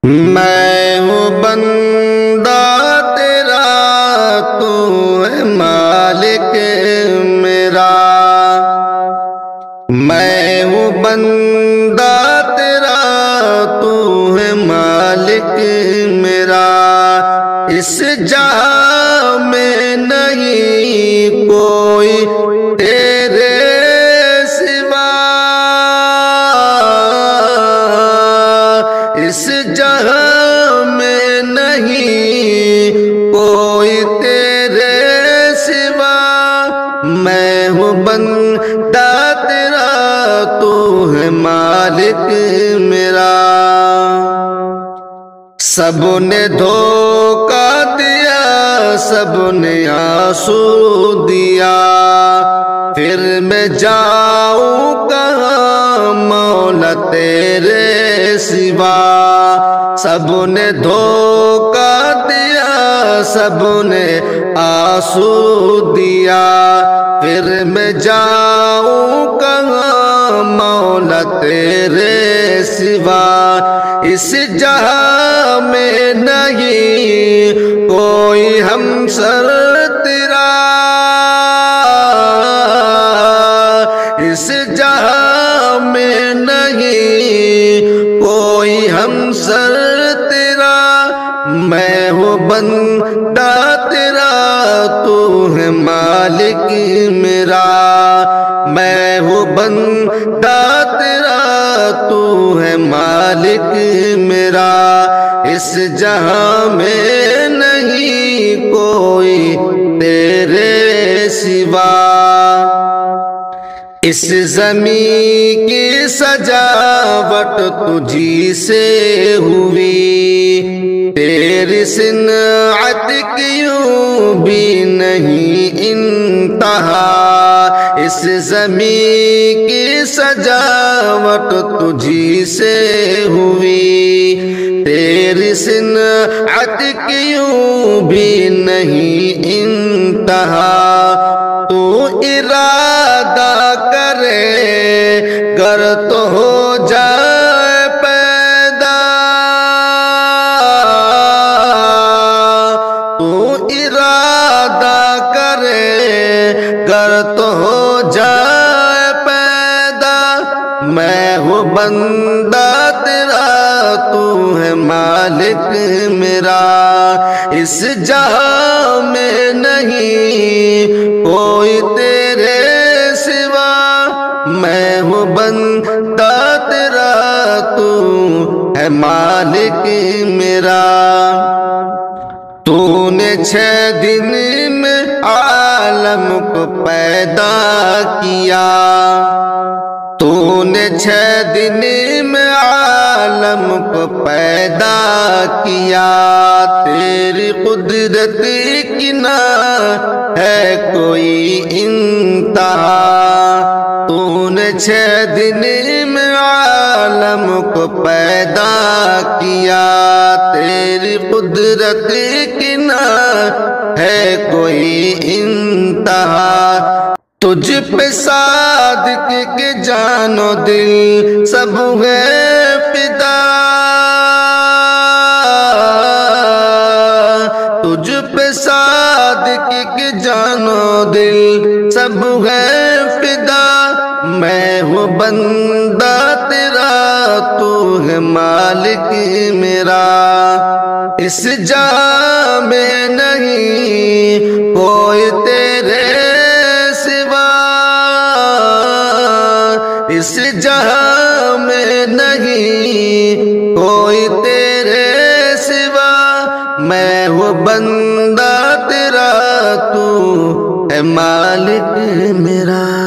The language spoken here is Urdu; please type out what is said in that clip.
میں ہوں بندہ تیرا، تو ہے مالک میرا۔ میں ہوں بندہ تیرا، تو ہے مالک میرا۔ اس جہاں میں نہیں کوئی تیرے سوا، اس جہاں میں نہیں کوئی تیرے سوا۔ میں ہوں بندہ تیرا، تو ہے مالک میرا۔ سب نے دھوکہ دیا، سب نے آنسو دیا، پھر میں جاؤں کہاں مولا تیرے سوا۔ سب نے دھوکہ دیا، سب نے آنسو دیا، پھر میں جاؤں کہاں مولا تیرے سوا۔ اس جہاں میں نہیں کوئی ہمسر تیرا، اس جہاں میں نہیں کوئی ہمسر تیرا۔ میں ہوں بندہ تیرا، تو ہے مالک میرا۔ میں ہوں بندہ تیرا، تو ہے مالک میرا۔ اس جہاں میں نہیں کوئی تیرے سوا۔ اس زمین کی سجاوٹ تجھی سے ہوئی، تیری صنعت کیوں بھی نہیں انتہا۔ اس زمین کی سجاوٹ تجھی سے ہوئی، تیری صنعت کیوں بھی نہیں انتہا۔ تو ارادہ کرے گر تو ہو جائے پیدا، تو ارادہ کرے گر تو ہو جائے پیدا۔ میں ہوں بندہ تیرا، تو ہے مالک میرا۔ اس جہاں میں نہیں کوئی تیرے سوا۔ میں ہوں بندہ تیرا، تو ہے مالک میرا۔ تو نے 6 دن میں عالم کو پیدا کیا، تو نے 6 دن میں عالم کو پیدا کیا۔ تیری قدرت کی نہ ہے کوئی انتہا۔ تو نے 6 دن میں عالم کو پیدا کیا، تیری قدرت کی نہ ہے کوئی انتہا۔ تجھ پہ صادق کے جان و دل سب ہے فدا، تجھ پہ صادق کے جان و دل سب ہے فدا۔ میں ہوں بندہ تیرا، تو ہے مالک میرا۔ اس جہاں میں نہیں کوئی تیرے سوا، اس جہاں میں نہیں کوئی تیرے سوا۔ میں ہوں بندہ تیرا، تو ہے مالک میرا۔